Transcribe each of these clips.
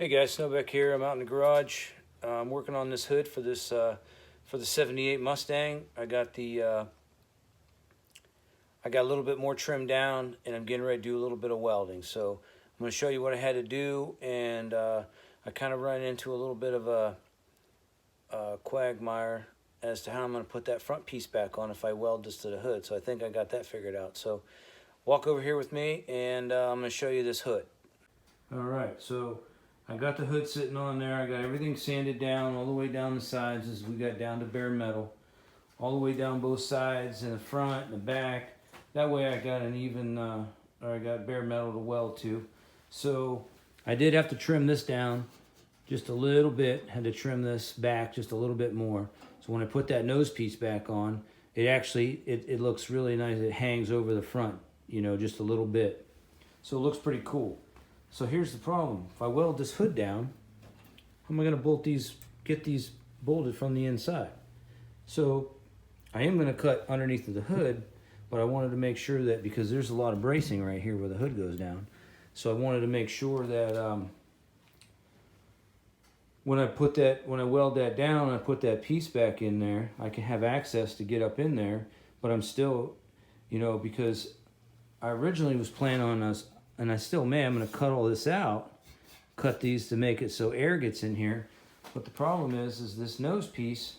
Hey guys, Snowback here. I'm out in the garage. I'm working on this hood for this for the '78 Mustang. I got a little bit more trimmed down, and I'm getting ready to do a little bit of welding. So I'm going to show you what I had to do, and I kind of run into a little bit of a quagmire as to how I'm going to put that front piece back on if I weld this to the hood. So I think I got that figured out. So walk over here with me, and I'm going to show you this hood. All right, so I got the hood sitting on there. I got everything sanded down all the way down the sides as we got down to bare metal. All the way down both sides and the front and the back. That way I got an even, I got bare metal to weld to. So I did have to trim this down just a little bit. Had to trim this back just a little bit more. So when I put that nose piece back on, it actually, it looks really nice. It hangs over the front, you know, just a little bit. So it looks pretty cool. So here's the problem. If I weld this hood down, how am I going to get these bolted from the inside? So I am going to cut underneath of the hood, but I wanted to make sure that, because there's a lot of bracing right here where the hood goes down. So I wanted to make sure that when I weld that down, I put that piece back in there, I can have access to get up in there, but I'm still, you know, because I originally was planning on us, and I still may, I'm going to cut all this out, cut these to make it so air gets in here. But the problem is this nose piece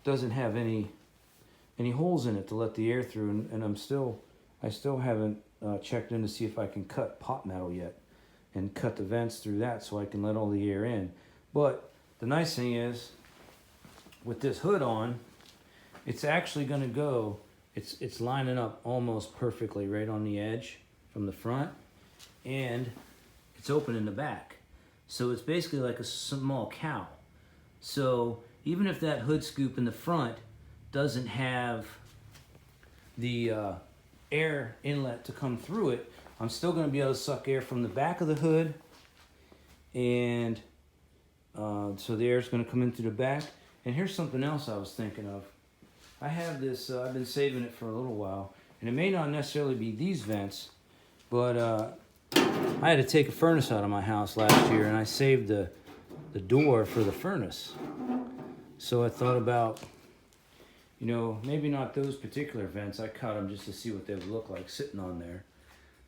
doesn't have any holes in it to let the air through, and I still haven't checked in to see if I can cut pot metal yet and cut the vents through that so I can let all the air in. But the nice thing is, with this hood on, it's actually going to go, it's lining up almost perfectly right on the edge from the front. And it's open in the back. So it's basically like a small cowl. So even if that hood scoop in the front doesn't have the air inlet to come through it, I'm still going to be able to suck air from the back of the hood. And so the air is going to come in through the back. And here's something else I was thinking of. I have this, I've been saving it for a little while. And it may not necessarily be these vents, but I had to take a furnace out of my house last year, and I saved the door for the furnace. So I thought about, you know, maybe not those particular vents. I cut them just to see what they would look like sitting on there.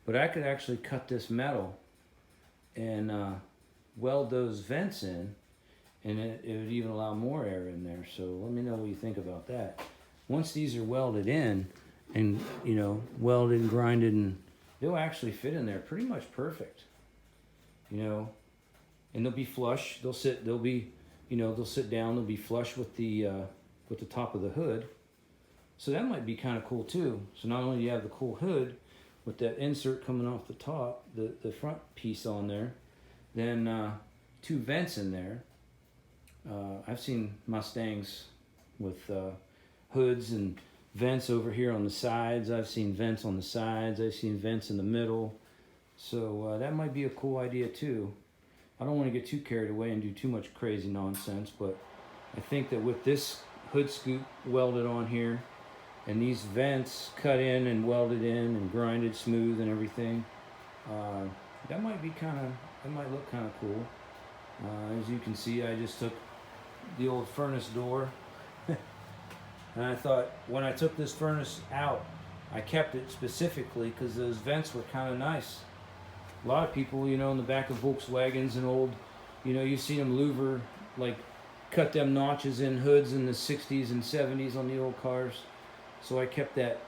But I could actually cut this metal and weld those vents in, and it would even allow more air in there. So let me know what you think about that. Once these are welded in and, you know, welded and grinded, and they'll actually fit in there pretty much perfect, you know, and they'll be flush. They'll sit down. They'll be flush with the top of the hood. So that might be kind of cool too. So not only do you have the cool hood with that insert coming off the top, the front piece on there, then two vents in there. I've seen Mustangs with hoods and vents over here on the sides. I've seen vents on the sides. I've seen vents in the middle. So that might be a cool idea too. I don't want to get too carried away and do too much crazy nonsense, but I think that with this hood scoop welded on here and these vents cut in and welded in and grinded smooth and everything, that might look kind of cool. As you can see, I just took the old furnace door. And I thought, when I took this furnace out, I kept it specifically because those vents were kind of nice. A lot of people, you know, in the back of Volkswagens and old, you know, you see them louver, like cut them notches in hoods in the 60s and 70s on the old cars. So I kept that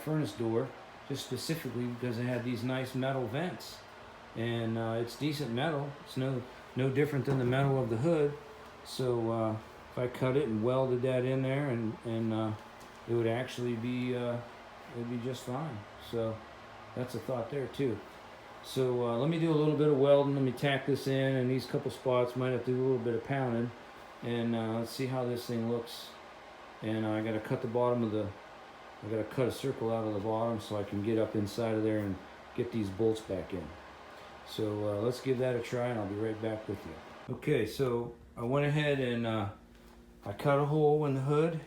furnace door just specifically because it had these nice metal vents. And it's decent metal. It's no different than the metal of the hood. So if I cut it and welded that in there, and it would actually be just fine. So that's a thought there too. So let me do a little bit of welding. Let me tack this in, and these couple spots might have to do a little bit of pounding, and let's see how this thing looks. And I got to cut the bottom of I got to cut a circle out of the bottom so I can get up inside of there and get these bolts back in. So let's give that a try, and I'll be right back with you. Okay, so I went ahead and I cut a hole in the hood.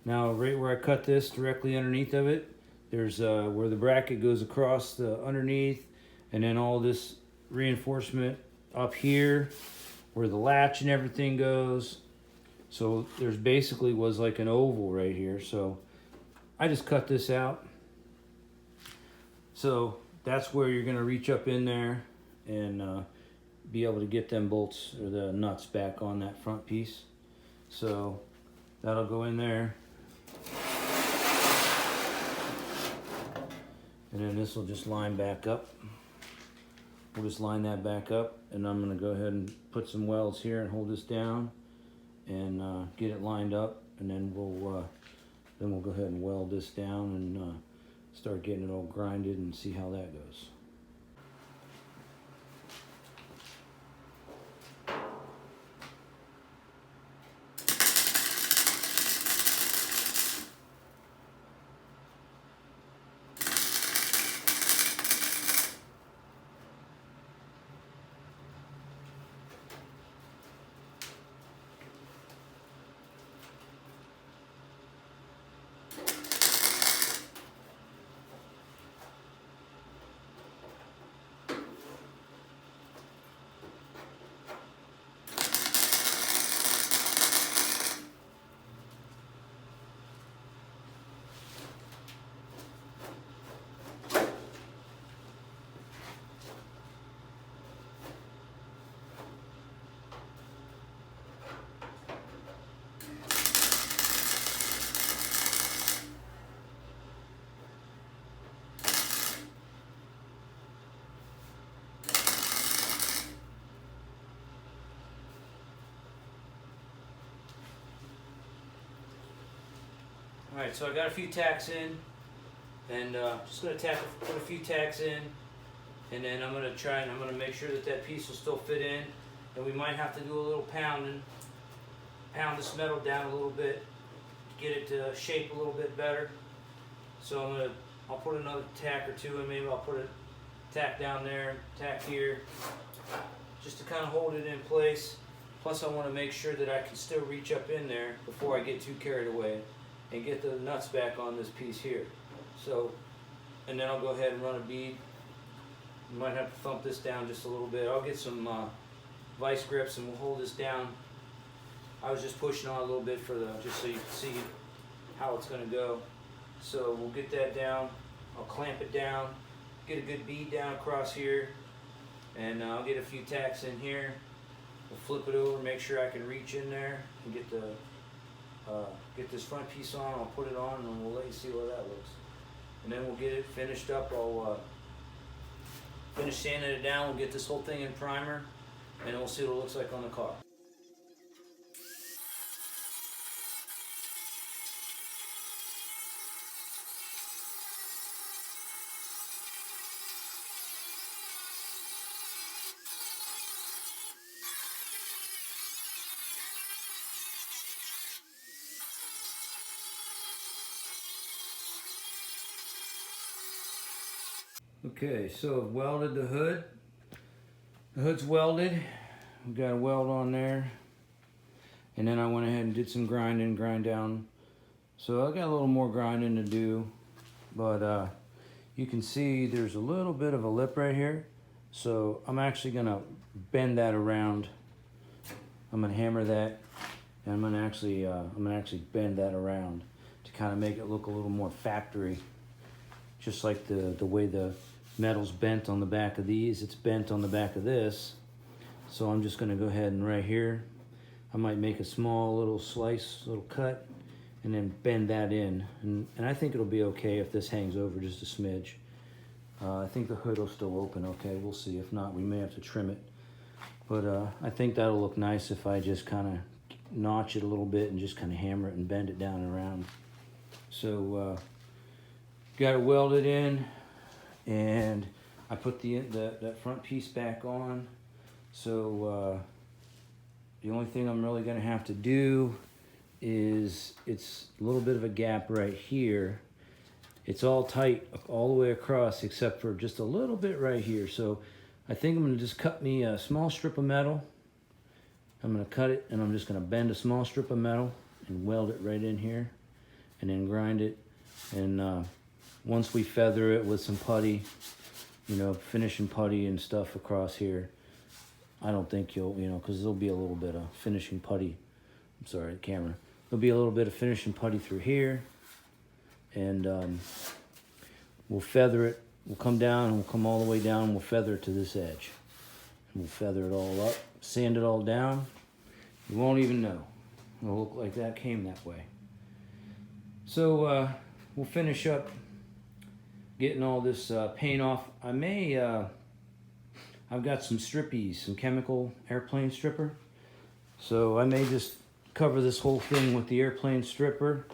Now, right where I cut this, directly underneath of it, there's where the bracket goes across the underneath, and then all this reinforcement up here where the latch and everything goes. So there's basically was like an oval right here. So I just cut this out. So that's where you're gonna reach up in there and be able to get them bolts or the nuts back on that front piece. So that'll go in there. And then this will just line back up. We'll just line that back up, and I'm gonna go ahead and put some welds here and hold this down and get it lined up, and then we'll go ahead and weld this down and start getting it all grinded and see how that goes. All right, so I got a few tacks in, and just gonna put a few tacks in, and then I'm gonna make sure that that piece will still fit in, and we might have to do a little pounding, pound this metal down a little bit, to get it to shape a little bit better. So I'll put another tack or two, and maybe I'll put a tack down there, tack here, just to kind of hold it in place. Plus I want to make sure that I can still reach up in there before I get too carried away and get the nuts back on this piece here. So, and then I'll go ahead and run a bead. You might have to thump this down just a little bit. I'll get some vice grips and we'll hold this down. I was just pushing on a little bit just so you can see how it's gonna go. So we'll get that down. I'll clamp it down, get a good bead down across here, and I'll get a few tacks in here. We'll flip it over, make sure I can reach in there and get this front piece on. I'll put it on and then we'll let you see what that looks. And then we'll get it finished up. I'll finish sanding it down. We'll get this whole thing in primer, and we'll see what it looks like on the car. Okay, so I've welded the hood. The hood's welded. We've got a weld on there. And then I went ahead and did some grinding, grind down. So I got a little more grinding to do. But you can see there's a little bit of a lip right here. So I'm actually gonna bend that around. I'm gonna hammer that. And I'm gonna actually bend that around to kind of make it look a little more factory. Just like the way the metal's bent on the back of these, it's bent on the back of this. So I'm just gonna go ahead and right here, I might make a small little slice, little cut, and then bend that in. And I think it'll be okay if this hangs over just a smidge. I think the hood will still open okay, we'll see. If not, we may have to trim it. But I think that'll look nice if I just kind of notch it a little bit and just kind of hammer it and bend it down and around. So got it welded in, and I put that front piece back on. So the only thing I'm really gonna have to do is, it's a little bit of a gap right here. It's all tight all the way across except for just a little bit right here. So I think I'm gonna just cut me a small strip of metal. I'm gonna cut it, and I'm just gonna bend a small strip of metal and weld it right in here, and then grind it. And once we feather it with some putty, you know, finishing putty and stuff across here. I don't think you'll, you know, because there'll be a little bit of finishing putty. I'm sorry, the camera. There'll be a little bit of finishing putty through here. And we'll feather it. We'll come down and we'll come all the way down and we'll feather it to this edge. And we'll feather it all up, sand it all down. You won't even know. It'll look like that came that way. So we'll finish up getting all this paint off. I may, I've got some strippies, some chemical airplane stripper. So I may just cover this whole thing with the airplane stripper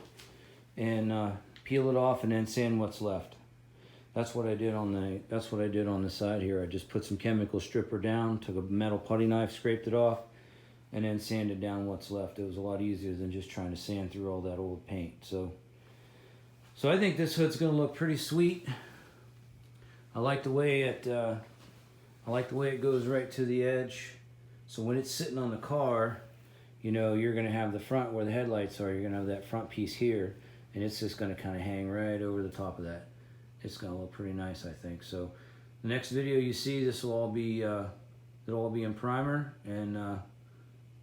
and peel it off and then sand what's left. That's what I did on the side here. I just put some chemical stripper down, took a metal putty knife, scraped it off, and then sanded down what's left. It was a lot easier than just trying to sand through all that old paint. So I think this hood's gonna look pretty sweet. I like the way it goes right to the edge. So when it's sitting on the car, you know, you're gonna have the front where the headlights are. You're gonna have that front piece here, and it's just gonna kind of hang right over the top of that. It's gonna look pretty nice, I think. So the next video you see, this will all be it'll all be in primer, and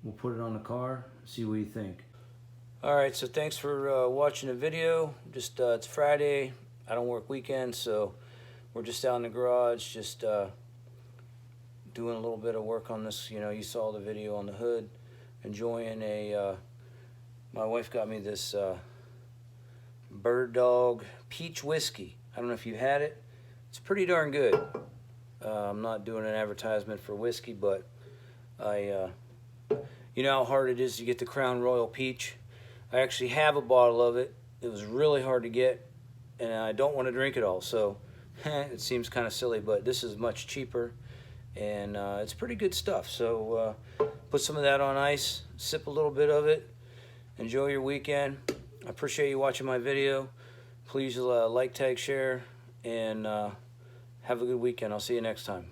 we'll put it on the car, see what you think. All right, so thanks for watching the video. Just it's Friday. I don't work weekends, so we're just out in the garage, just doing a little bit of work on this. You know, you saw the video on the hood. Enjoying a. My wife got me this Bird Dog Peach Whiskey. I don't know if you had it. It's pretty darn good. I'm not doing an advertisement for whiskey, but you know how hard it is to get the Crown Royal Peach. I actually have a bottle of it. It was really hard to get, and I don't want to drink it all. So it seems kind of silly, but this is much cheaper, and it's pretty good stuff. So put some of that on ice, sip a little bit of it, enjoy your weekend. I appreciate you watching my video. Please like, tag, share, and have a good weekend. I'll see you next time.